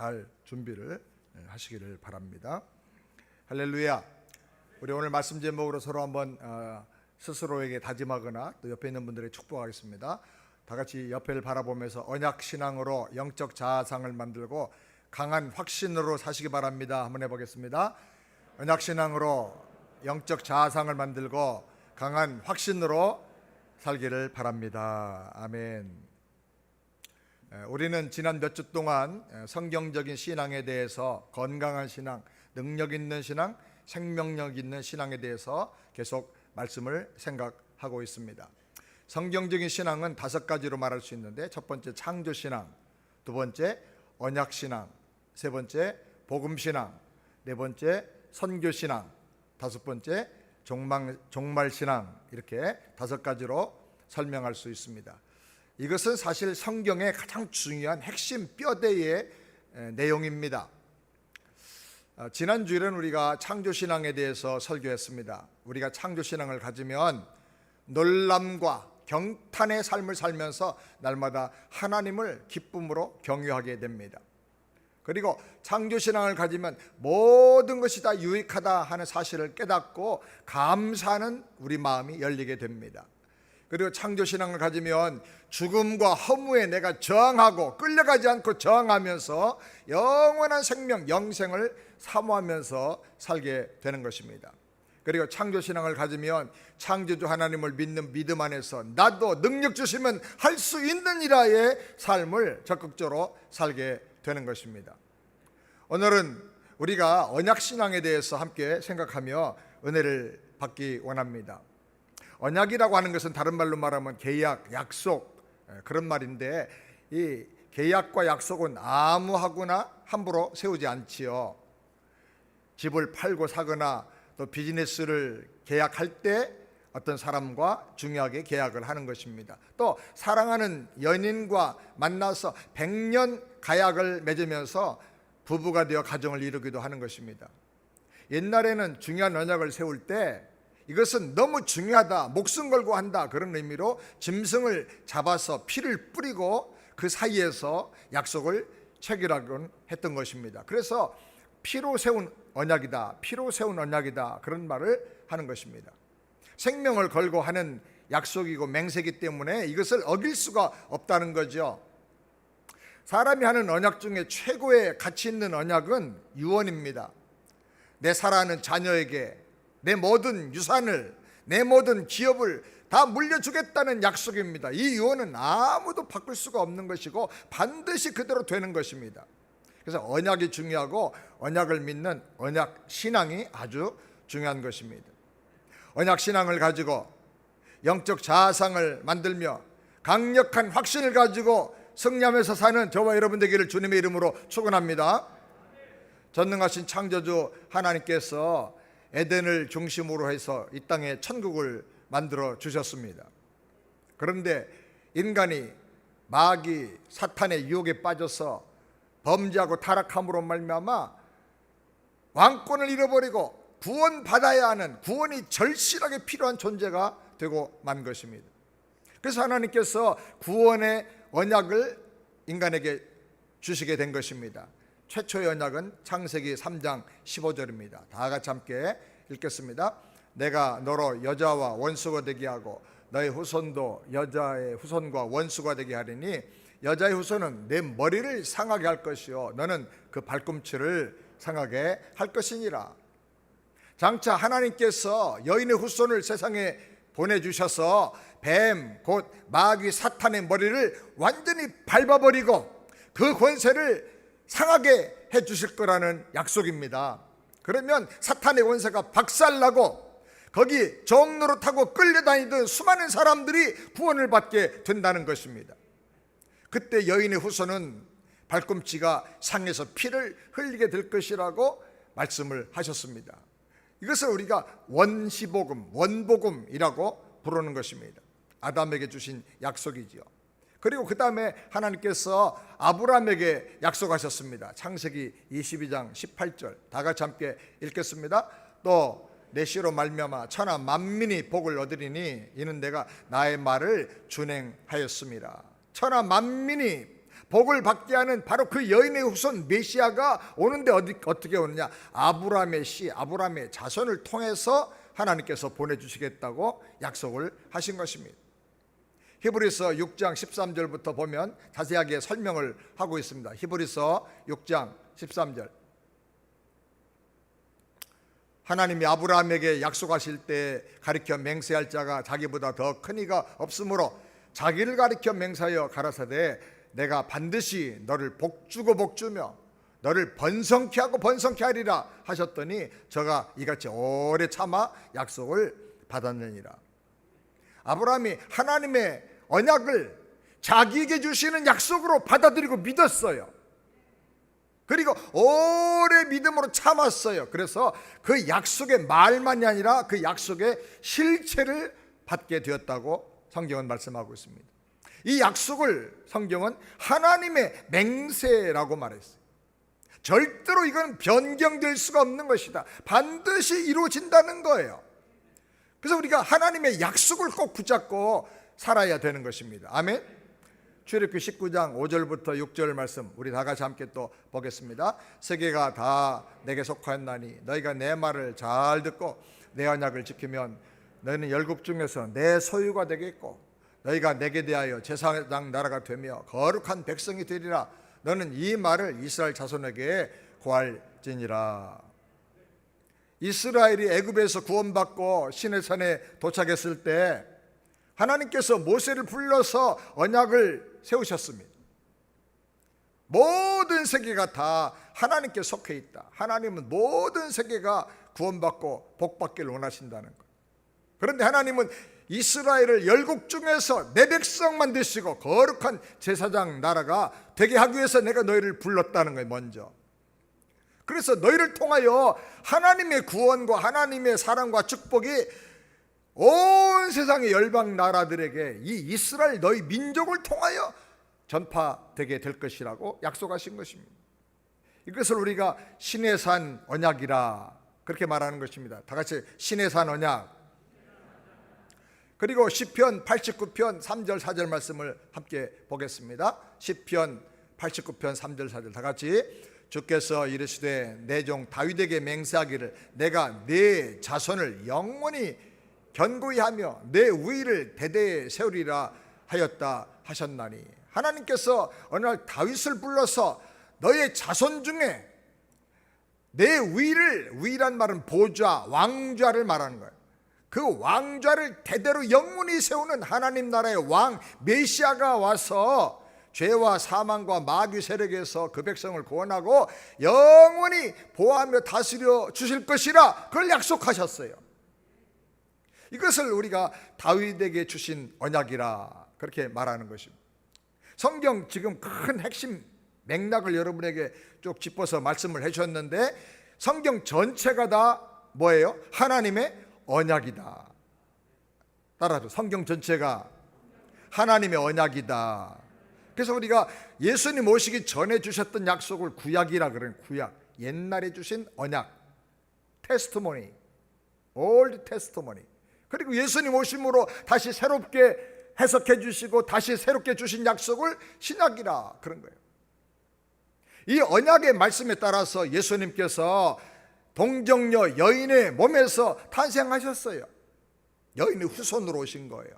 잘 준비를 하시기를 바랍니다. 할렐루야. 우리 오늘 말씀 제목으로 서로 한번 스스로에게 다짐하거나 또 옆에 있는 분들에게 축복하겠습니다. 다 같이 옆을 바라보면서 언약신앙으로 영적 자아상을 만들고 강한 확신으로 사시기 바랍니다. 한번 해보겠습니다. 언약신앙으로 영적 자아상을 만들고 강한 확신으로 살기를 바랍니다. 아멘. 우리는 지난 몇 주 동안 성경적인 신앙에 대해서, 건강한 신앙, 능력 있는 신앙, 생명력 있는 신앙에 대해서 계속 말씀을 생각하고 있습니다. 성경적인 신앙은 5가지로 말할 수 있는데, 첫 번째 창조신앙, 두 번째 언약신앙, 세 번째 복음신앙, 네 번째 선교신앙, 다섯 번째 종말신앙, 이렇게 5가지로 설명할 수 있습니다. 이것은 사실 성경의 가장 중요한 핵심 뼈대의 내용입니다. 지난 주일은 우리가 창조신앙에 대해서 설교했습니다. 우리가 창조신앙을 가지면 놀람과 경탄의 삶을 살면서 날마다 하나님을 기쁨으로 경유하게 됩니다. 그리고 창조신앙을 가지면 모든 것이 다 유익하다 하는 사실을 깨닫고 감사하는 우리 마음이 열리게 됩니다. 그리고 창조신앙을 가지면 죽음과 허무에 내가 저항하고 끌려가지 않고 저항하면서 영원한 생명, 영생을 사모하면서 살게 되는 것입니다. 그리고 창조신앙을 가지면 창조주 하나님을 믿는 믿음 안에서 나도 능력 주시면 할 수 있느니라의 삶을 적극적으로 살게 되는 것입니다. 오늘은 우리가 언약신앙에 대해서 함께 생각하며 은혜를 받기 원합니다. 언약이라고 하는 것은 다른 말로 말하면 계약, 약속, 그런 말인데, 이 계약과 약속은 아무하거나 함부로 세우지 않지요. 집을 팔고 사거나 또 비즈니스를 계약할 때 어떤 사람과 중요하게 계약을 하는 것입니다. 또 사랑하는 연인과 만나서 100년 가약을 맺으면서 부부가 되어 가정을 이루기도 하는 것입니다. 옛날에는 중요한 언약을 세울 때 이것은 너무 중요하다, 목숨 걸고 한다, 그런 의미로 짐승을 잡아서 피를 뿌리고 그 사이에서 약속을 체결하곤 했던 것입니다. 그래서 피로 세운 언약이다, 피로 세운 언약이다, 그런 말을 하는 것입니다. 생명을 걸고 하는 약속이고 맹세이기 때문에 이것을 어길 수가 없다는 거죠. 사람이 하는 언약 중에 최고의 가치 있는 언약은 유언입니다. 내 사랑하는 자녀에게 내 모든 유산을, 내 모든 기업을 다 물려주겠다는 약속입니다. 이 유언은 아무도 바꿀 수가 없는 것이고 반드시 그대로 되는 것입니다. 그래서 언약이 중요하고 언약을 믿는 언약 신앙이 아주 중요한 것입니다. 언약 신앙을 가지고 영적 자아상을 만들며 강력한 확신을 가지고 승리하면서 사는 저와 여러분 되기를 주님의 이름으로 축원합니다. 전능하신 창조주 하나님께서 에덴을 중심으로 해서 이 땅에 천국을 만들어 주셨습니다. 그런데 인간이 마귀 사탄의 유혹에 빠져서 범죄하고 타락함으로 말미암아 왕권을 잃어버리고 구원받아야 하는, 구원이 절실하게 필요한 존재가 되고 만 것입니다. 그래서 하나님께서 구원의 언약을 인간에게 주시게 된 것입니다. 최초의 언약은 창세기 3장 15절입니다. 다 같이 함께 읽겠습니다. 내가 너로 여자와 원수가 되게 하고 너의 후손도 여자의 후손과 원수가 되게 하리니 여자의 후손은 내 머리를 상하게 할 것이요 너는 그 발꿈치를 상하게 할 것이니라. 장차 하나님께서 여인의 후손을 세상에 보내주셔서 뱀, 곧 마귀 사탄의 머리를 완전히 밟아버리고 그 권세를 상하게 해 주실 거라는 약속입니다. 그러면 사탄의 권세가 박살나고 거기 종노릇하고 끌려다니던 수많은 사람들이 구원을 받게 된다는 것입니다. 그때 여인의 후손은 발꿈치가 상해서 피를 흘리게 될 것이라고 말씀을 하셨습니다. 이것을 우리가 원시복음, 원복음이라고 부르는 것입니다. 아담에게 주신 약속이지요. 그리고 그 다음에 하나님께서 아브라함에게 약속하셨습니다. 창세기 22장 18절 다 같이 함께 읽겠습니다. 또 내 씨로 말미암아 천하 만민이 복을 얻으리니 이는 내가 나의 말을 준행하였습니다. 천하 만민이 복을 받게 하는 바로 그 여인의 후손 메시아가 오는데 어떻게 오느냐? 아브라함의 씨, 아브라함의 자손을 통해서 하나님께서 보내주시겠다고 약속을 하신 것입니다. 히브리서 6장 13절부터 보면 자세하게 설명을 하고 있습니다. 히브리서 6장 13절. 하나님이 아브라함에게 약속하실 때 가리켜 맹세할 자가 자기보다 더 큰 이가 없으므로 자기를 가리켜 맹세하여 가라사대 내가 반드시 너를 복주고 복주며 너를 번성케 하고 번성케 하리라 하셨더니 저가 이같이 오래 참아 약속을 받았느니라. 아브라함이 하나님의 언약을 자기에게 주시는 약속으로 받아들이고 믿었어요. 그리고 오래 믿음으로 참았어요. 그래서 그 약속의 말만이 아니라 그 약속의 실체를 받게 되었다고 성경은 말씀하고 있습니다. 이 약속을 성경은 하나님의 맹세라고 말했어요. 절대로 이건 변경될 수가 없는 것이다. 반드시 이루어진다는 거예요. 그래서 우리가 하나님의 약속을 꼭 붙잡고 살아야 되는 것입니다. 아멘. 출애굽기 19장 5절부터 6절 말씀 우리 다 같이 함께 또 보겠습니다. 세계가 다 내게 속하였나니 너희가 내 말을 잘 듣고 내 언약을 지키면 너희는 열국 중에서 내 소유가 되겠고 너희가 내게 대하여 제사장 나라가 되며 거룩한 백성이 되리라. 너는 이 말을 이스라엘 자손에게 고할지니라. 이스라엘이 애굽에서 구원받고 시내산에 도착했을 때 하나님께서 모세를 불러서 언약을 세우셨습니다. 모든 세계가 다 하나님께 속해 있다. 하나님은 모든 세계가 구원받고 복받기를 원하신다는 것. 그런데 하나님은 이스라엘을 열국 중에서 내 백성만 되시고 거룩한 제사장 나라가 되게 하기 위해서 내가 너희를 불렀다는 거예요. 먼저. 그래서 너희를 통하여 하나님의 구원과 하나님의 사랑과 축복이 온 세상의 열방 나라들에게 이 이스라엘 너희 민족을 통하여 전파되게 될 것이라고 약속하신 것입니다. 이것을 우리가 신의 산 언약이라 그렇게 말하는 것입니다. 다 같이 신의 산 언약. 그리고 시편 89편 3절 4절 말씀을 함께 보겠습니다. 시편 89편 3절 4절 다 같이. 주께서 이르시되 내 종 다윗에게 맹세하기를 내가 네 자손을 영원히 견고히 하며 내 우위를 대대에 세우리라 하였다 하셨나니. 하나님께서 어느 날 다윗을 불러서 너의 자손 중에 내 우위를, 우위란 말은 보좌, 왕좌를 말하는 거예요. 그 왕좌를 대대로 영원히 세우는 하나님 나라의 왕 메시아가 와서 죄와 사망과 마귀 세력에서 그 백성을 구원하고 영원히 보호하며 다스려 주실 것이라 그걸 약속하셨어요. 이것을 우리가 다윗에게 주신 언약이라 그렇게 말하는 것입니다. 성경 지금 큰 핵심 맥락을 여러분에게 쭉 짚어서 말씀을 해주셨는데 성경 전체가 다 뭐예요? 하나님의 언약이다. 따라서 성경 전체가 하나님의 언약이다. 그래서 우리가 예수님 오시기 전에 주셨던 약속을 구약이라 그러는 구약, 옛날에 주신 언약, 테스트모니, 올드 테스트모니. 그리고 예수님 오심으로 다시 새롭게 해석해 주시고 다시 새롭게 주신 약속을 신약이라 그런 거예요. 이 언약의 말씀에 따라서 예수님께서 동정녀 여인의 몸에서 탄생하셨어요. 여인의 후손으로 오신 거예요.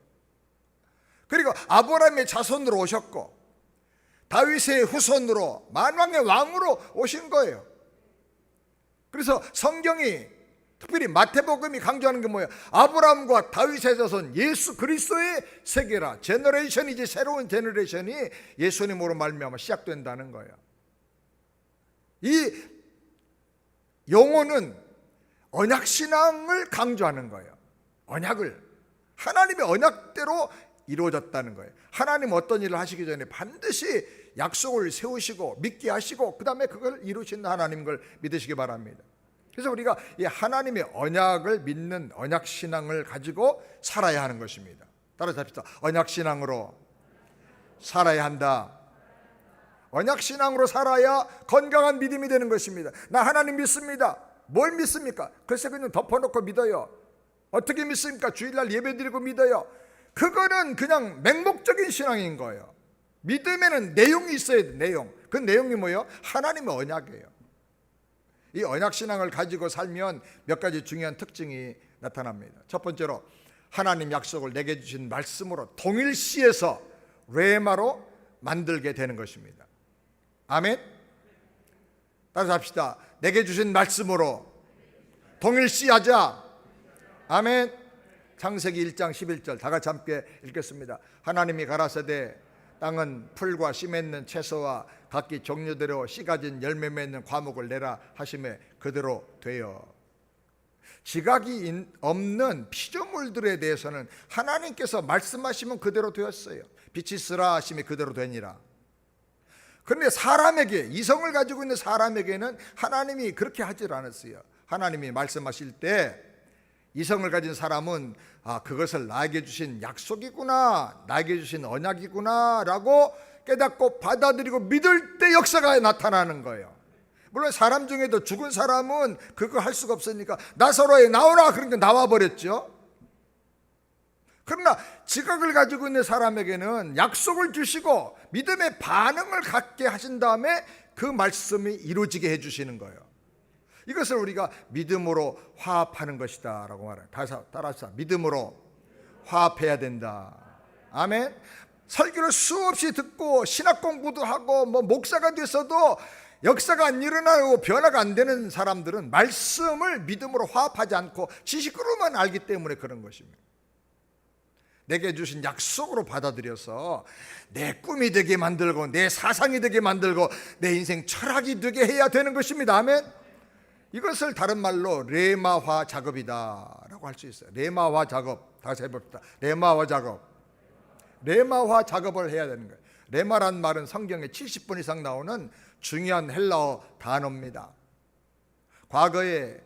그리고 아브라함의 자손으로 오셨고 다윗의 후손으로 만왕의 왕으로 오신 거예요. 그래서 성경이 특별히 마태복음이 강조하는 게 뭐예요? 아브라함과 다윗의 자손 예수 그리스도의 세계라. 제너레이션이지 새로운 제너레이션이 예수님으로 말미암아 시작된다는 거예요. 이 용어는 언약신앙을 강조하는 거예요. 언약을 하나님의 언약대로 이루어졌다는 거예요. 하나님 어떤 일을 하시기 전에 반드시 약속을 세우시고 믿게 하시고 그 다음에 그걸 이루시는 하나님인 걸 믿으시기 바랍니다. 그래서 우리가 이 하나님의 언약을 믿는 언약신앙을 가지고 살아야 하는 것입니다. 따라잡시다. 언약신앙으로 살아야 한다. 언약신앙으로 살아야 건강한 믿음이 되는 것입니다. 나 하나님 믿습니다. 뭘 믿습니까? 글쎄 그냥 덮어놓고 믿어요. 어떻게 믿습니까? 주일날 예배드리고 믿어요. 그거는 그냥 맹목적인 신앙인 거예요. 믿음에는 내용이 있어야 돼. 내용. 그 내용이 뭐예요? 하나님의 언약이에요. 이 언약신앙을 가지고 살면 몇 가지 중요한 특징이 나타납니다. 첫 번째로 하나님 약속을 내게 주신 말씀으로 동일시해서 레마로 만들게 되는 것입니다. 아멘. 따라서 합시다. 내게 주신 말씀으로 동일시하자. 아멘. 창세기 1장 11절 다 같이 함께 읽겠습니다. 하나님이 가라사대 땅은 풀과 씨 맺는 채소와 각기 종류대로 씨 가진 열매 맺는 과목을 내라 하심에 그대로 되어. 지각이 없는 피조물들에 대해서는 하나님께서 말씀하시면 그대로 되었어요. 빛이 있으라 하심에 그대로 되니라. 그런데 사람에게, 이성을 가지고 있는 사람에게는 하나님이 그렇게 하질 않았어요. 하나님이 말씀하실 때 이성을 가진 사람은 그것을 나에게 주신 약속이구나, 나에게 주신 언약이구나 라고 깨닫고 받아들이고 믿을 때 역사가 나타나는 거예요. 물론 사람 중에도 죽은 사람은 그거 할 수가 없으니까 나사로에 나오라 그러니까 나와버렸죠. 그러나 지각을 가지고 있는 사람에게는 약속을 주시고 믿음의 반응을 갖게 하신 다음에 그 말씀이 이루어지게 해주시는 거예요. 이것을 우리가 믿음으로 화합하는 것이다 라고 말해요. 따라서 믿음으로 화합해야 된다. 아멘. 설교를 수없이 듣고 신학 공부도 하고 목사가 됐어도 역사가 안 일어나고 변화가 안 되는 사람들은 말씀을 믿음으로 화합하지 않고 지식으로만 알기 때문에 그런 것입니다. 내게 주신 약속으로 받아들여서 내 꿈이 되게 만들고 내 사상이 되게 만들고 내 인생 철학이 되게 해야 되는 것입니다. 아멘. 이것을 다른 말로 레마화 작업이다 라고 할 수 있어요. 레마화 작업. 다시 해봅시다. 레마화 작업. 레마화 작업을 해야 되는 거예요. 레마란 말은 성경에 70번 이상 나오는 중요한 헬라어 단어입니다. 과거에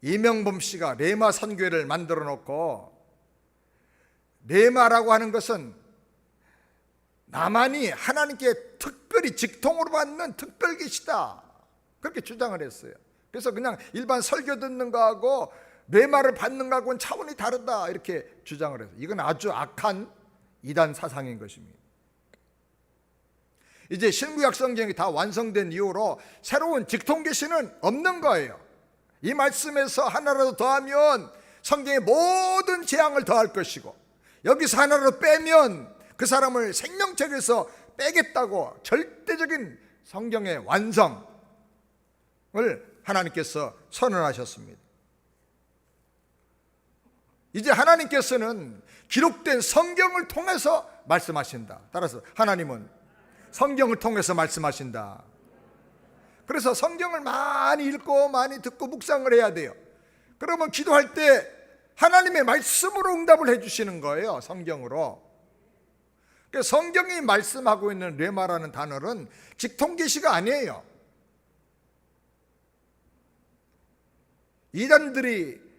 이명범 씨가 레마 선교회를 만들어 놓고, 레마라고 하는 것은 나만이 하나님께 특별히 직통으로 받는 특별 계시다 그렇게 주장을 했어요. 그래서 그냥 일반 설교 듣는 거하고 레마를 받는 거하고는 차원이 다르다 이렇게 주장을 했어요. 이건 아주 악한 이단 사상인 것입니다. 이제 신구약 성경이 다 완성된 이후로 새로운 직통 계시는 없는 거예요. 이 말씀에서 하나라도 더하면 성경의 모든 재앙을 더할 것이고, 여기서 하나라도 빼면 그 사람을 생명책에서 빼겠다고 절대적인 성경의 완성을 하나님께서 선언하셨습니다. 이제 하나님께서는 기록된 성경을 통해서 말씀하신다. 따라서 하나님은 성경을 통해서 말씀하신다. 그래서 성경을 많이 읽고 많이 듣고 묵상을 해야 돼요. 그러면 기도할 때 하나님의 말씀으로 응답을 해주시는 거예요. 성경으로. 그러니까 성경이 말씀하고 있는 레마라는 단어는 직통계시가 아니에요. 이단들이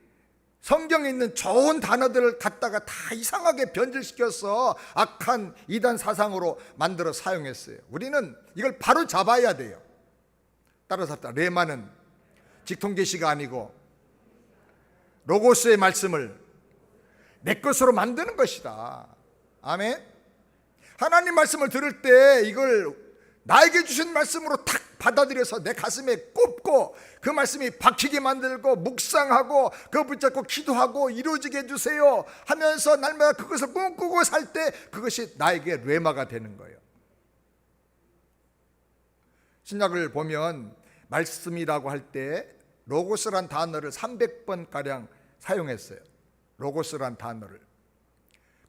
성경에 있는 좋은 단어들을 갖다가 다 이상하게 변질시켜서 악한 이단 사상으로 만들어 사용했어요. 우리는 이걸 바로 잡아야 돼요. 따라서 레마는 직통계시가 아니고 로고스의 말씀을 내 것으로 만드는 것이다. 아멘. 하나님 말씀을 들을 때 이걸 나에게 주신 말씀으로 탁 받아들여서 내 가슴에 꼽고 그 말씀이 박히게 만들고 묵상하고 그거 붙잡고 기도하고 이루어지게 해주세요 하면서 날마다 그것을 꿈꾸고 살 때 그것이 나에게 레마가 되는 거예요. 신약을 보면 말씀이라고 할 때 로고스란 단어를 300번가량 사용했어요. 로고스란 단어를.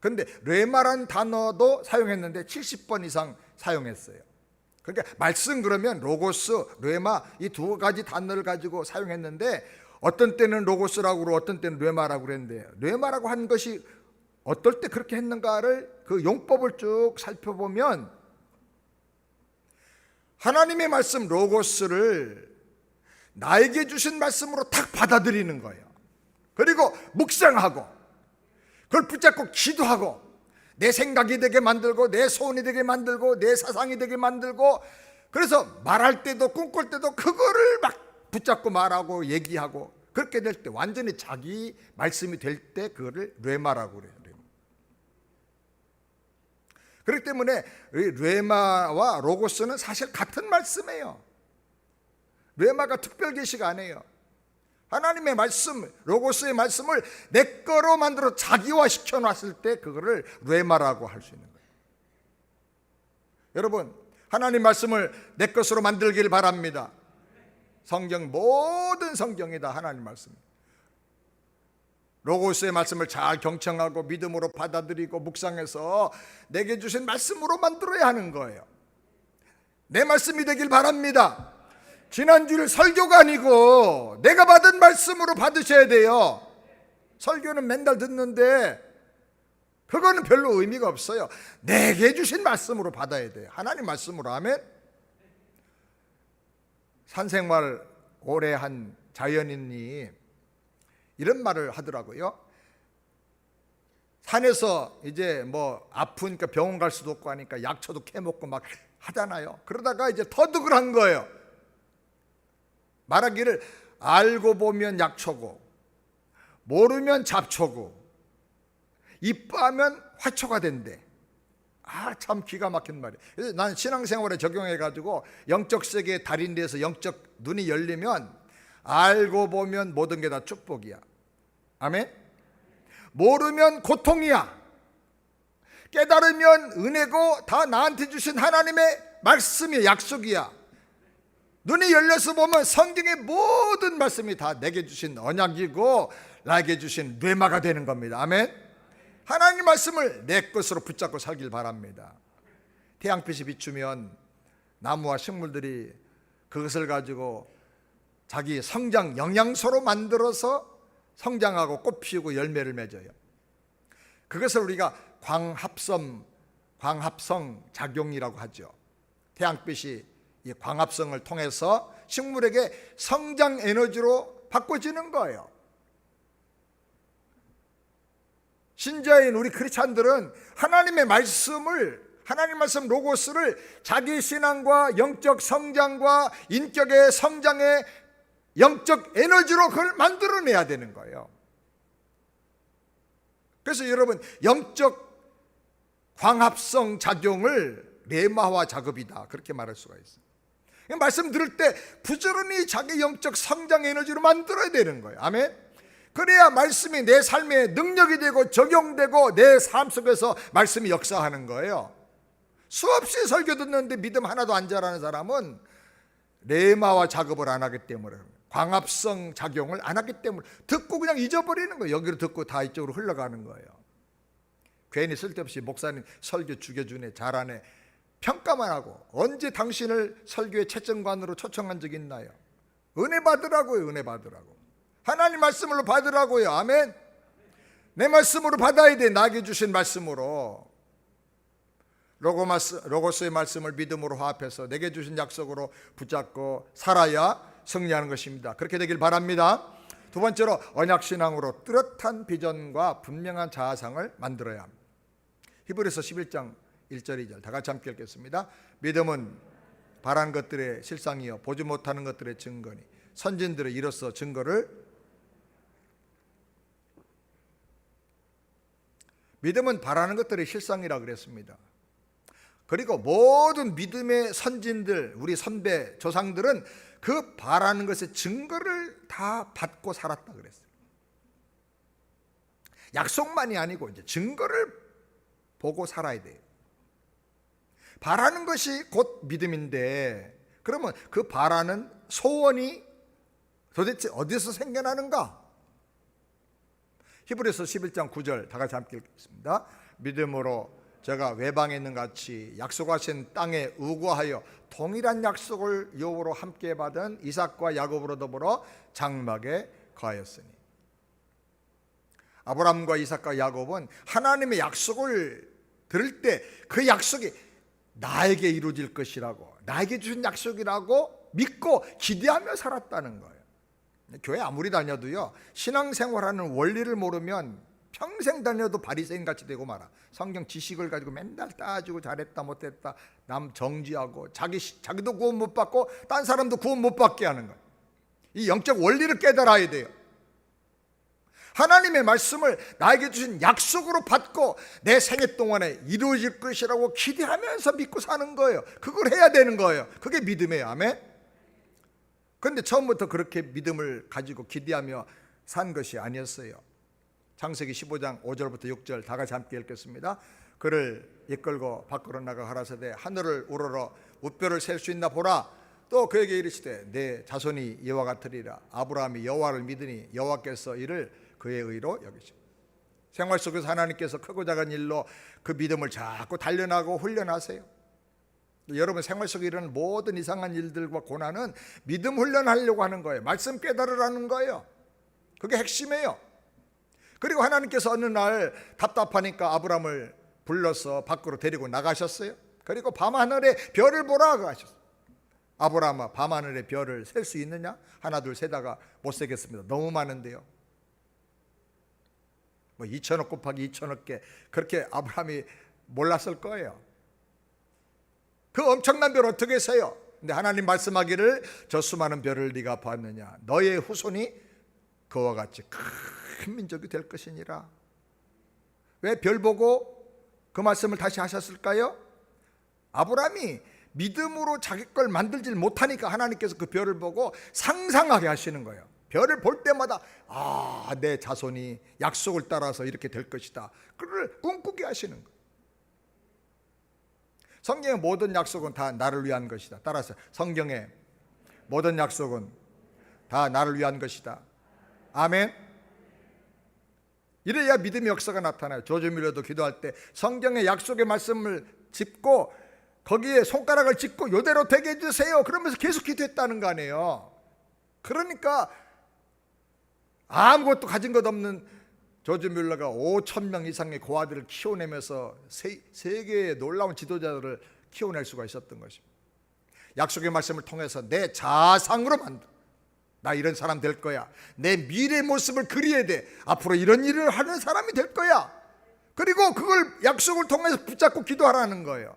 그런데 레마란 단어도 사용했는데 70번 이상 사용했어요. 그러니까 말씀 그러면 로고스, 레마 이 두 가지 단어를 가지고 사용했는데 어떤 때는 로고스라고 그러고 어떤 때는 레마라고 그랬는데, 레마라고 한 것이 어떨 때 그렇게 했는가를 그 용법을 쭉 살펴보면 하나님의 말씀 로고스를 나에게 주신 말씀으로 탁 받아들이는 거예요. 그리고 묵상하고 그걸 붙잡고 기도하고 내 생각이 되게 만들고 내 소원이 되게 만들고 내 사상이 되게 만들고, 그래서 말할 때도 꿈꿀 때도 그거를 막 붙잡고 말하고 얘기하고 그렇게 될 때 완전히 자기 말씀이 될 때 그거를 레마라고 그래요. 그렇기 때문에 레마와 로고스는 사실 같은 말씀이에요. 레마가 특별 계시가 아니에요. 하나님의 말씀, 로고스의 말씀을 내 거로 만들어 자기화 시켜놨을 때 그거를 레마라고 할 수 있는 거예요. 여러분, 하나님 말씀을 내 것으로 만들길 바랍니다. 성경, 모든 성경이 다 하나님 말씀. 로고스의 말씀을 잘 경청하고 믿음으로 받아들이고 묵상해서 내게 주신 말씀으로 만들어야 하는 거예요. 내 말씀이 되길 바랍니다. 지난주일 설교가 아니고 내가 받은 말씀으로 받으셔야 돼요. 설교는 맨날 듣는데 그거는 별로 의미가 없어요. 내게 주신 말씀으로 받아야 돼요. 하나님 말씀으로. 아멘. 산생활 오래 한 자연인이 이런 말을 하더라고요. 산에서 이제 뭐 아프니까 병원 갈 수도 없고 하니까 약초도 캐먹고 막 하잖아요. 그러다가 이제 터득을 한 거예요. 말하기를 알고 보면 약초고 모르면 잡초고 이뻐하면 화초가 된대. 참 기가 막힌 말이에요. 그래서 난 신앙생활에 적용해가지고 영적 세계의 달인이 돼서 영적 눈이 열리면 알고 보면 모든 게 다 축복이야. 아멘. 모르면 고통이야. 깨달으면 은혜고 다 나한테 주신 하나님의 말씀이 약속이야. 눈이 열려서 보면 성경의 모든 말씀이 다 내게 주신 언약이고 나에게 주신 뇌마가 되는 겁니다. 아멘. 하나님 말씀을 내 것으로 붙잡고 살길 바랍니다. 태양빛이 비추면 나무와 식물들이 그것을 가지고 자기 성장 영양소로 만들어서 성장하고 꽃 피우고 열매를 맺어요. 그것을 우리가 광합성 작용이라고 하죠. 태양빛이 이 광합성을 통해서 식물에게 성장 에너지로 바꿔지는 거예요. 신자인 우리 크리스찬들은 하나님의 말씀을, 하나님 말씀 로고스를 자기 신앙과 영적 성장과 인격의 성장의 영적 에너지로 그걸 만들어내야 되는 거예요. 그래서 여러분, 영적 광합성 작용을 레마화 작업이다, 그렇게 말할 수가 있어요. 말씀 들을 때 부지런히 자기 영적 성장 에너지로 만들어야 되는 거예요. 아멘. 그래야 말씀이 내 삶에 능력이 되고 적용되고 내 삶 속에서 말씀이 역사하는 거예요. 수없이 설교 듣는데 믿음 하나도 안 자라는 사람은 레마화 작업을 안 하기 때문에, 광합성 작용을 안 하기 때문에 듣고 그냥 잊어버리는 거예요. 여기로 듣고 다 이쪽으로 흘러가는 거예요. 괜히 쓸데없이 목사님 설교 죽여주네, 잘하네 평가만 하고, 언제 당신을 설교의 채점관으로 초청한 적이 있나요? 은혜 받으라고요. 은혜 받으라고. 하나님 말씀으로 받으라고요. 아멘. 내 말씀으로 받아야 돼. 나에게 주신 말씀으로. 로고스의 말씀을 믿음으로 화합해서 내게 주신 약속으로 붙잡고 살아야 승리하는 것입니다. 그렇게 되길 바랍니다. 두 번째로, 언약신앙으로 뚜렷한 비전과 분명한 자아상을 만들어야 합니다. 히브리서 11장 1절 2절 다 같이 함께 읽겠습니다. 믿음은 바라는 것들의 실상이요 보지 못하는 것들의 증거니 선진들의 이로써 증거를, 믿음은 바라는 것들의 실상이라 그랬습니다. 그리고 모든 믿음의 선진들, 우리 선배 조상들은 그 바라는 것의 증거를 다 받고 살았다 그랬어요. 약속만이 아니고 이제 증거를 보고 살아야 돼요. 바라는 것이 곧 믿음인데, 그러면 그 바라는 소원이 도대체 어디서 생겨나는가? 히브리서 11장 9절 다 같이 함께 읽겠습니다. 믿음으로 제가 외방에 있는 같이 약속하신 땅에 우거하여 동일한 약속을 여호와로 함께 받은 이삭과 야곱으로 더불어 장막에 거하였으니. 아브라함과 이삭과 야곱은 하나님의 약속을 들을 때 그 약속이 나에게 이루어질 것이라고, 나에게 주신 약속이라고 믿고 기대하며 살았다는 거예요. 교회 아무리 다녀도요, 신앙생활하는 원리를 모르면 평생 다녀도 바리새인 같이 되고 말아. 성경 지식을 가지고 맨날 따지고 잘했다 못했다 남 정지하고 자기도 구원 못 받고 딴 사람도 구원 못 받게 하는 거예요. 이 영적 원리를 깨달아야 돼요. 하나님의 말씀을 나에게 주신 약속으로 받고 내 생애 동안에 이루어질 것이라고 기대하면서 믿고 사는 거예요. 그걸 해야 되는 거예요. 그게 믿음이에요. 아멘. 그런데 처음부터 그렇게 믿음을 가지고 기대하며 산 것이 아니었어요. 창세기 15장 5절부터 6절 다 같이 함께 읽겠습니다. 그를 이끌고 밖으로 나가 가라사대 하늘을 우러러 우뼈를 셀 수 있나 보라. 또 그에게 이르시되 내 자손이 이와 같으리라. 아브라함이 여호와를 믿으니 여호와께서 이를 그의 의로 여기시고. 생활 속에서 하나님께서 크고 작은 일로 그 믿음을 자꾸 단련하고 훈련하세요. 여러분 생활 속에 일어나는 모든 이상한 일들과 고난은 믿음 훈련하려고 하는 거예요. 말씀 깨달으라는 거예요. 그게 핵심이에요. 그리고 하나님께서 어느 날 답답하니까 아브라함을 불러서 밖으로 데리고 나가셨어요. 그리고 밤하늘에 별을 보라 하셨어요. 아브라함아, 밤하늘의 별을 셀 수 있느냐? 하나 둘 세다가 못 세겠습니다. 너무 많은데요. 2천억 곱하기 2천억 개, 그렇게 아브라함이 몰랐을 거예요. 그 엄청난 별 어떻게 세요? 근데 하나님 말씀하기를 저 수많은 별을 네가 봤느냐? 너의 후손이 그와 같이 큰 민족이 될 것이니라. 왜 별 보고 그 말씀을 다시 하셨을까요? 아브라함이 믿음으로 자기 걸 만들질 못하니까 하나님께서 그 별을 보고 상상하게 하시는 거예요. 별을 볼 때마다 내 자손이 약속을 따라서 이렇게 될 것이다. 그를 꿈꾸게 하시는 거예요. 성경의 모든 약속은 다 나를 위한 것이다. 따라서 성경의 모든 약속은 다 나를 위한 것이다. 아멘. 이래야 믿음의 역사가 나타나요. 조지 밀러도 기도할 때 성경의 약속의 말씀을 짚고 거기에 손가락을 짚고 이대로 되게 해주세요. 그러면서 계속 기도했다는 거 아니에요. 그러니까 아무것도 가진 것 없는 조지 밀러가 5,000명 이상의 고아들을 키워내면서 세계의 놀라운 지도자들을 키워낼 수가 있었던 것입니다. 약속의 말씀을 통해서 내 자상으로 만들어. 나 이런 사람 될 거야. 내 미래의 모습을 그려야 돼. 앞으로 이런 일을 하는 사람이 될 거야. 그리고 그걸 약속을 통해서 붙잡고 기도하라는 거예요.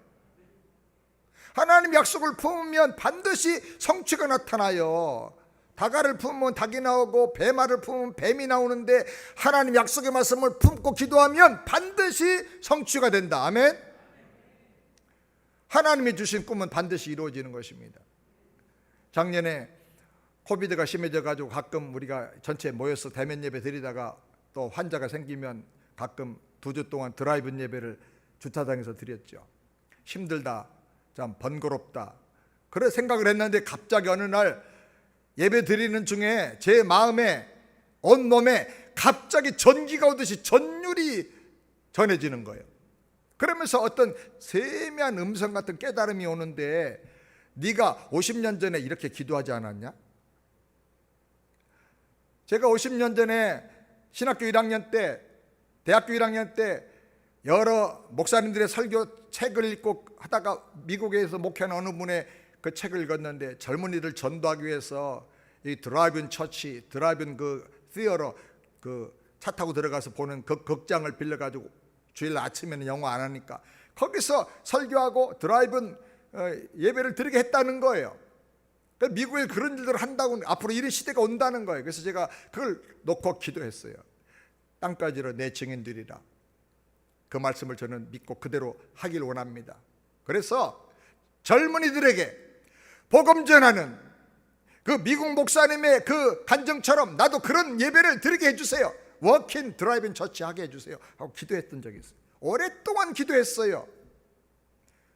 하나님 약속을 품으면 반드시 성취가 나타나요. 닭알을 품으면 닭이 나오고 배말을 품으면 뱀이 나오는데 하나님 약속의 말씀을 품고 기도하면 반드시 성취가 된다. 아멘. 하나님이 주신 꿈은 반드시 이루어지는 것입니다. 작년에 코비드가 심해져 가지고 가끔 우리가 전체 모여서 대면 예배 드리다가 또 환자가 생기면 가끔 2주 동안 드라이브인 예배를 주차장에서 드렸죠. 힘들다, 참 번거롭다, 그래 생각을 했는데 갑자기 어느 날 예배 드리는 중에 제 마음에 온몸에 갑자기 전기가 오듯이 전율이 전해지는 거예요. 그러면서 어떤 세미한 음성 같은 깨달음이 오는데 네가 50년 전에 이렇게 기도하지 않았냐? 제가 50년 전에 신학교 1학년 때, 대학교 1학년 때 여러 목사님들의 설교 책을 읽고 하다가 미국에서 목회하는 어느 분의 그 책을 읽었는데 젊은이들 전도하기 위해서 이 드라이브인 처치, 드라이브인 그 시어러 그 차 타고 들어가서 보는 그 극장을 빌려가지고 주일 아침에는 영어 안 하니까 거기서 설교하고 드라이브인 예배를 드리게 했다는 거예요. 미국에 그런 일들을 한다고 앞으로 이런 시대가 온다는 거예요. 그래서 제가 그걸 놓고 기도했어요. 땅까지로 내 증인 되리라. 그 말씀을 저는 믿고 그대로 하길 원합니다. 그래서 젊은이들에게 복음 전하는 그 미국 목사님의 그 간증처럼 나도 그런 예배를 드리게 해주세요. 워킹 드라이빙 처치 하게 해주세요 하고 기도했던 적이 있어요. 오랫동안 기도했어요.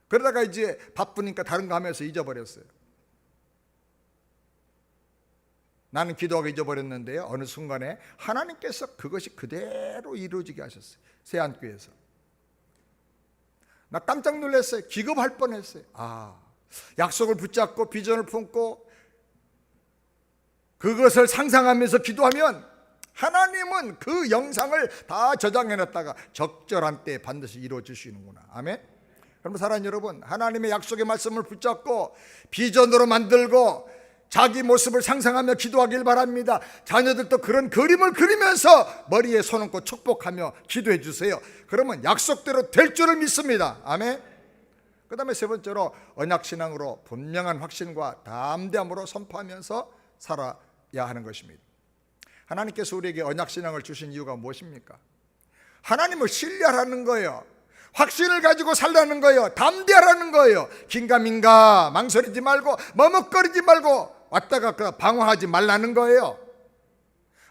그러다가 이제 바쁘니까 다른 거 하면서 잊어버렸어요. 나는 기도하고 잊어버렸는데요, 어느 순간에 하나님께서 그것이 그대로 이루어지게 하셨어요. 세안교회에서. 나 깜짝 놀랐어요. 기겁할 뻔했어요. 약속을 붙잡고 비전을 품고 그것을 상상하면서 기도하면 하나님은 그 영상을 다 저장해놨다가 적절한 때에 반드시 이루어주시는구나. 아멘. 그럼 사랑하는 여러분, 하나님의 약속의 말씀을 붙잡고 비전으로 만들고 자기 모습을 상상하며 기도하길 바랍니다. 자녀들도 그런 그림을 그리면서 머리에 손 얹고 축복하며 기도해 주세요. 그러면 약속대로 될 줄을 믿습니다. 아멘. 그 다음에 세 번째로 언약신앙으로 분명한 확신과 담대함으로 선포하면서 살아야 하는 것입니다. 하나님께서 우리에게 언약신앙을 주신 이유가 무엇입니까? 하나님을 신뢰하라는 거예요. 확신을 가지고 살라는 거예요. 담대하라는 거예요. 긴가민가 망설이지 말고 머뭇거리지 말고 왔다 갔다 방황하지 말라는 거예요.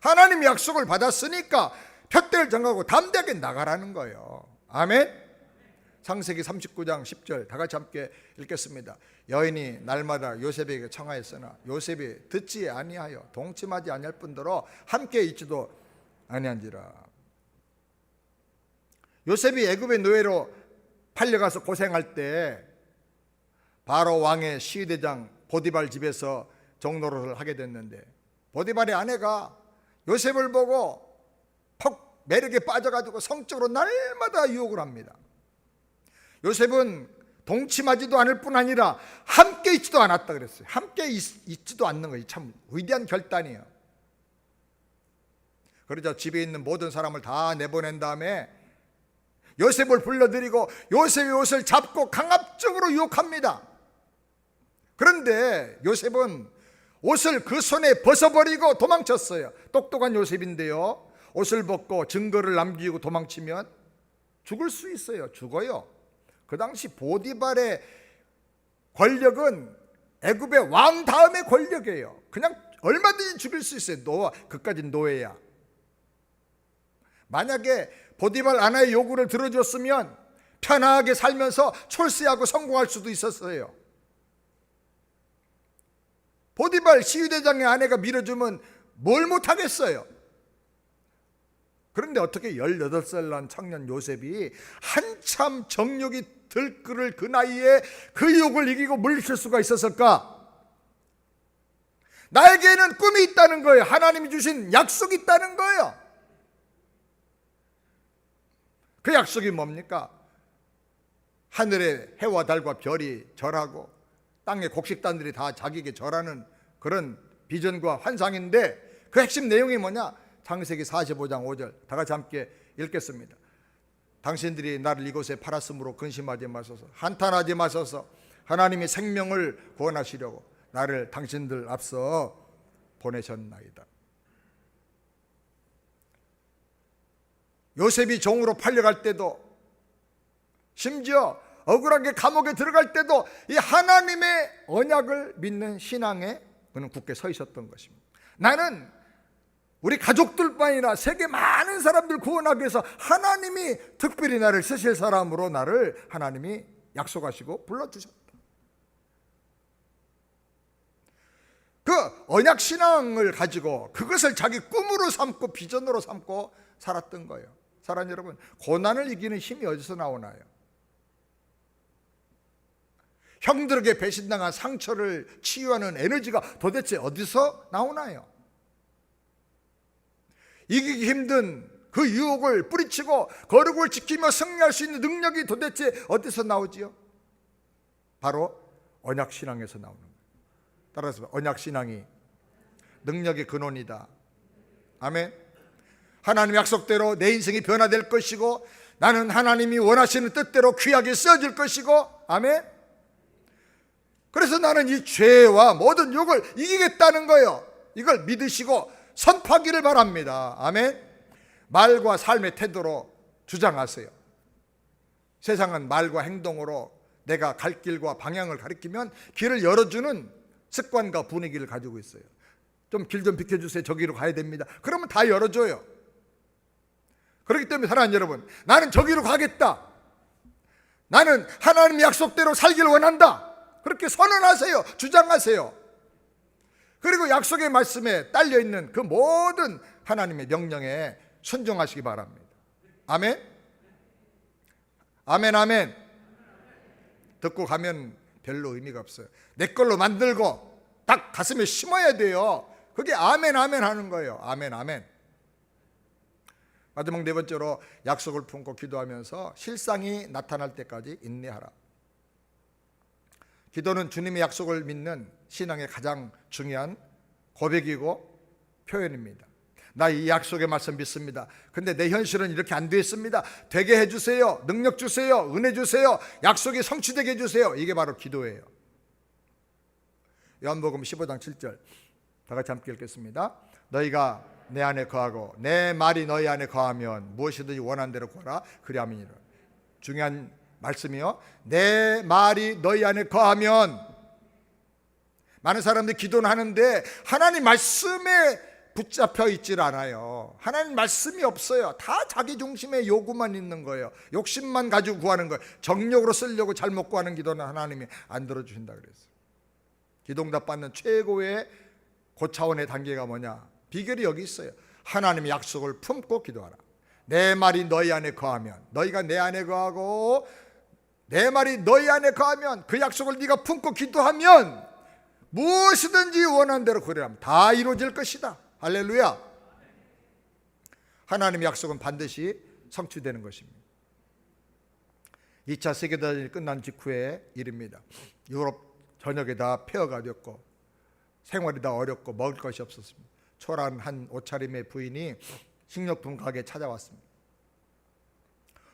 하나님이 약속을 받았으니까 푯대를 정하고 담대하게 나가라는 거예요. 아멘. 창세기 39장 10절 다 같이 함께 읽겠습니다. 여인이 날마다 요셉에게 청하였으나 요셉이 듣지 아니하여 동침하지 아니할 뿐더러 함께 있지도 아니한지라. 요셉이 애굽의 노예로 팔려가서 고생할 때 바로 왕의 시위대장 보디발 집에서 종노릇을 하게 됐는데, 보디발의 아내가 요셉을 보고 퍽 매력에 빠져가지고 성적으로 날마다 유혹을 합니다. 요셉은 동침하지도 않을 뿐 아니라 함께 있지도 않았다 그랬어요. 함께 있지도 않는 거예요. 참 위대한 결단이에요. 그러자 집에 있는 모든 사람을 다 내보낸 다음에 요셉을 불러들이고 요셉의 옷을 잡고 강압적으로 유혹합니다. 그런데 요셉은 옷을 그 손에 벗어버리고 도망쳤어요. 똑똑한 요셉인데요, 옷을 벗고 증거를 남기고 도망치면 죽을 수 있어요. 죽어요. 그 당시 보디발의 권력은 애굽의 왕 다음의 권력이에요. 그냥 얼마든지 죽일 수 있어요. 그까지 노예야. 만약에 보디발 아내의 요구를 들어줬으면 편하게 살면서 출세하고 성공할 수도 있었어요. 보디발 시위대장의 아내가 밀어주면 뭘 못하겠어요. 그런데 어떻게 18살 난 청년 요셉이 한참 정욕이 들끓을 그 나이에 그 유혹을 이기고 물리칠 수가 있었을까? 나에게는 꿈이 있다는 거예요. 하나님이 주신 약속이 있다는 거예요. 그 약속이 뭡니까? 하늘의 해와 달과 별이 절하고 땅의 곡식단들이 다 자기에게 절하는 그런 비전과 환상인데, 그 핵심 내용이 뭐냐? 창세기 45장 5절 다 같이 함께 읽겠습니다. 당신들이 나를 이곳에 팔았으므로 근심하지 마소서, 한탄하지 마소서. 하나님이 생명을 구원하시려고 나를 당신들 앞서 보내셨나이다. 요셉이 종으로 팔려갈 때도, 심지어 억울하게 감옥에 들어갈 때도 이 하나님의 언약을 믿는 신앙에 그는 굳게 서 있었던 것입니다. 나는 우리 가족들뿐 아니라 세계 많은 사람들 구원하기 위해서 하나님이 특별히 나를 쓰실 사람으로 나를 하나님이 약속하시고 불러주셨다. 그 언약신앙을 가지고 그것을 자기 꿈으로 삼고 비전으로 삼고 살았던 거예요. 사랑하는 여러분, 고난을 이기는 힘이 어디서 나오나요? 형들에게 배신당한 상처를 치유하는 에너지가 도대체 어디서 나오나요? 이기기 힘든 그 유혹을 뿌리치고 거룩을 지키며 승리할 수 있는 능력이 도대체 어디서 나오지요? 바로 언약신앙에서 나오는 거예요. 따라서 언약신앙이 능력의 근원이다. 아멘. 하나님 약속대로 내 인생이 변화될 것이고 나는 하나님이 원하시는 뜻대로 귀하게 쓰여질 것이고, 아멘. 그래서 나는 이 죄와 모든 욕을 이기겠다는 거예요. 이걸 믿으시고 선포하기를 바랍니다. 아멘. 말과 삶의 태도로 주장하세요. 세상은 말과 행동으로 내가 갈 길과 방향을 가리키면 길을 열어주는 습관과 분위기를 가지고 있어요. 좀 길 좀 비켜주세요. 저기로 가야 됩니다. 그러면 다 열어줘요. 그렇기 때문에 사랑하는 여러분, 나는 저기로 가겠다, 나는 하나님 약속대로 살기를 원한다, 그렇게 선언하세요. 주장하세요. 그리고 약속의 말씀에 딸려있는 그 모든 하나님의 명령에 순종하시기 바랍니다. 아멘. 아멘. 아멘. 듣고 가면 별로 의미가 없어요. 내 걸로 만들고 딱 가슴에 심어야 돼요. 그게 아멘 아멘 하는 거예요. 아멘 아멘. 마지막 네 번째로, 약속을 품고 기도하면서 실상이 나타날 때까지 인내하라. 기도는 주님의 약속을 믿는 신앙의 가장 중요한 고백이고 표현입니다. 나 이 약속의 말씀 믿습니다. 근데 내 현실은 이렇게 안 됐습니다. 되게 해주세요. 능력 주세요. 은혜 주세요. 약속이 성취되게 해주세요. 이게 바로 기도예요. 요한복음 15장 7절 다 같이 함께 읽겠습니다. 너희가 내 안에 거하고 내 말이 너희 안에 거하면 무엇이든지 원하는 대로 구하라 그리함이니라. 중요한 말씀이요. 내 말이 너희 안에 거하면. 많은 사람들이 기도는 하는데 하나님 말씀에 붙잡혀 있질 않아요. 하나님 말씀이 없어요. 다 자기 중심의 요구만 있는 거예요. 욕심만 가지고 구하는 거예요. 정력으로 쓰려고 잘못 구하는 기도는 하나님이 안 들어주신다 그랬어요. 기도응답 받는 최고의 고차원의 단계가 뭐냐? 비결이 여기 있어요. 하나님의 약속을 품고 기도하라. 내 말이 너희 안에 거하면, 너희가 내 안에 거하고 내 말이 너희 안에 거하면, 그 약속을 네가 품고 기도하면 무엇이든지 원하는 대로 구하라. 다 이루어질 것이다. 할렐루야. 하나님의 약속은 반드시 성취되는 것입니다. 2차 세계대전이 끝난 직후의 일입니다. 유럽 전역에 다 폐허가 됐고 생활이 다 어렵고 먹을 것이 없었습니다. 초라한 한 옷차림의 부인이 식료품 가게에 찾아왔습니다.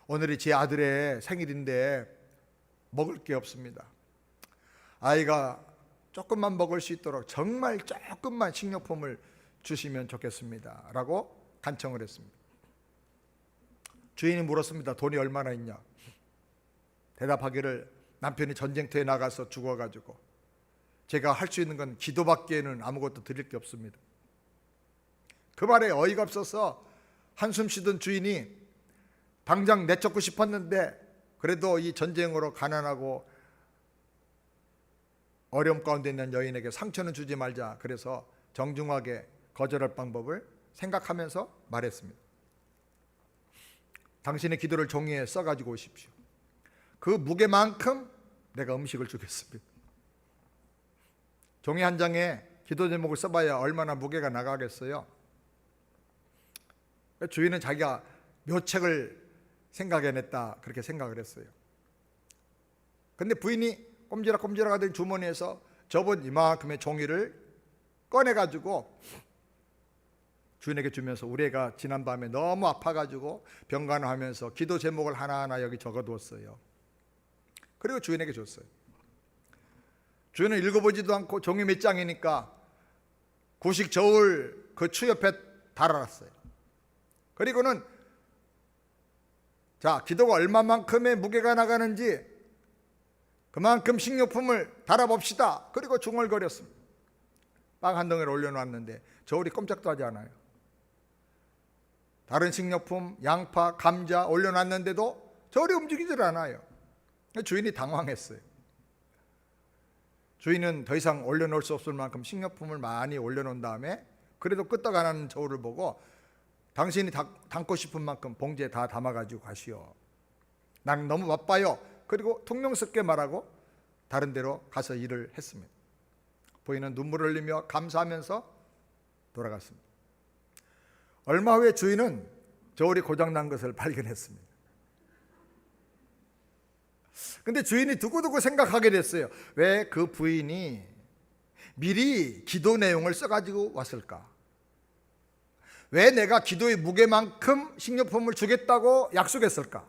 오늘이 제 아들의 생일인데 먹을 게 없습니다. 아이가 조금만 먹을 수 있도록 정말 조금만 식료품을 주시면 좋겠습니다 라고 간청을 했습니다. 주인이 물었습니다. 돈이 얼마나 있냐? 대답하기를 남편이 전쟁터에 나가서 죽어가지고 제가 할 수 있는 건 기도밖에는 아무것도 드릴 게 없습니다. 그 말에 어이가 없어서 한숨 쉬던 주인이 당장 내쫓고 싶었는데 그래도 이 전쟁으로 가난하고 어려움 가운데 있는 여인에게 상처는 주지 말자. 그래서 정중하게 거절할 방법을 생각하면서 말했습니다. 당신의 기도를 종이에 써가지고 오십시오. 그 무게만큼 내가 음식을 주겠습니다. 종이 한 장에 기도 제목을 써봐야 얼마나 무게가 나가겠어요. 주인은 자기가 묘책을 생각해냈다 그렇게 생각을 했어요. 근데 부인이 꼼지락꼼지락 하던 주머니에서 접은 이만큼의 종이를 꺼내가지고 주인에게 주면서 우리 애가 지난밤에 너무 아파가지고 병간호하면서 기도 제목을 하나하나 여기 적어두었어요. 그리고 주인에게 줬어요. 주인은 읽어보지도 않고 종이 몇 장이니까 구식 저울 그 추 옆에 달아놨어요. 그리고는 자, 기도가 얼마만큼의 무게가 나가는지 그만큼 식료품을 달아봅시다. 그리고 중얼거렸습니다. 빵 한 덩이를 올려놨는데 저울이 꼼짝도 하지 않아요. 다른 식료품, 양파, 감자 올려놨는데도 저울이 움직이질 않아요. 주인이 당황했어요. 주인은 더 이상 올려놓을 수 없을 만큼 식료품을 많이 올려놓은 다음에 그래도 끄떡하는 저울을 보고 당신이 담고 싶은 만큼 봉지에 다 담아가지고 가시오. 나는 너무 바빠요. 그리고 퉁명스럽게 말하고 다른 데로 가서 일을 했습니다. 부인은 눈물을 흘리며 감사하면서 돌아갔습니다. 얼마 후에 주인은 저울이 고장난 것을 발견했습니다. 근데 주인이 두고두고 생각하게 됐어요. 왜 그 부인이 미리 기도 내용을 써가지고 왔을까? 왜 내가 기도의 무게만큼 식료품을 주겠다고 약속했을까?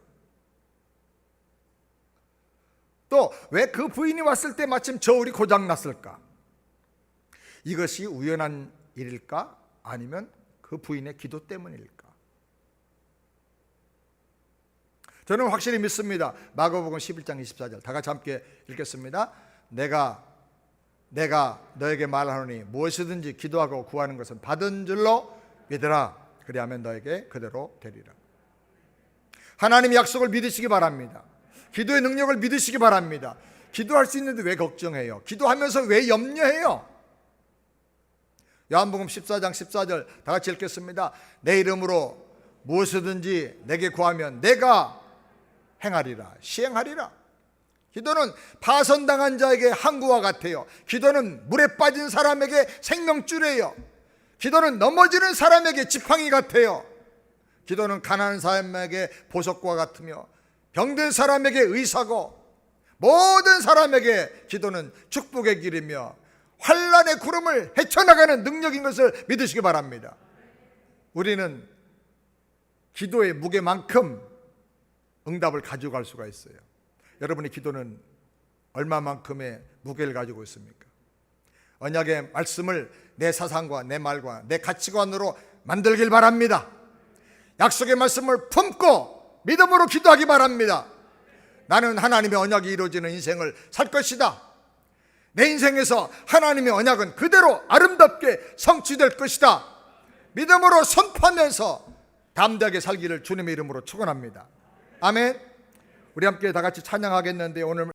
또 왜 그 부인이 왔을 때 마침 저울이 고장났을까? 이것이 우연한 일일까? 아니면 그 부인의 기도 때문일까? 저는 확실히 믿습니다. 마가복음 11장 24절 다 같이 함께 읽겠습니다. 내가 너에게 말하노니 무엇이든지 기도하고 구하는 것은 받은 줄로 믿으라. 그리하면 너에게 그대로 되리라. 하나님의 약속을 믿으시기 바랍니다. 기도의 능력을 믿으시기 바랍니다. 기도할 수 있는데 왜 걱정해요? 기도하면서 왜 염려해요? 요한복음 14장 14절 다 같이 읽겠습니다. 내 이름으로 무엇이든지 내게 구하면 내가 행하리라, 시행하리라. 기도는 파선당한 자에게 항구와 같아요. 기도는 물에 빠진 사람에게 생명줄이에요. 기도는 넘어지는 사람에게 지팡이 같아요. 기도는 가난한 사람에게 보석과 같으며 병든 사람에게 의사고 모든 사람에게 기도는 축복의 길이며 환난의 구름을 헤쳐나가는 능력인 것을 믿으시기 바랍니다. 우리는 기도의 무게만큼 응답을 가지고 갈 수가 있어요. 여러분의 기도는 얼마만큼의 무게를 가지고 있습니까? 언약의 말씀을 내 사상과 내 말과 내 가치관으로 만들길 바랍니다. 약속의 말씀을 품고 믿음으로 기도하기 바랍니다. 나는 하나님의 언약이 이루어지는 인생을 살 것이다. 내 인생에서 하나님의 언약은 그대로 아름답게 성취될 것이다. 믿음으로 선포하면서 담대하게 살기를 주님의 이름으로 축원합니다. 아멘. 우리 함께 다 같이 찬양하겠는데 오늘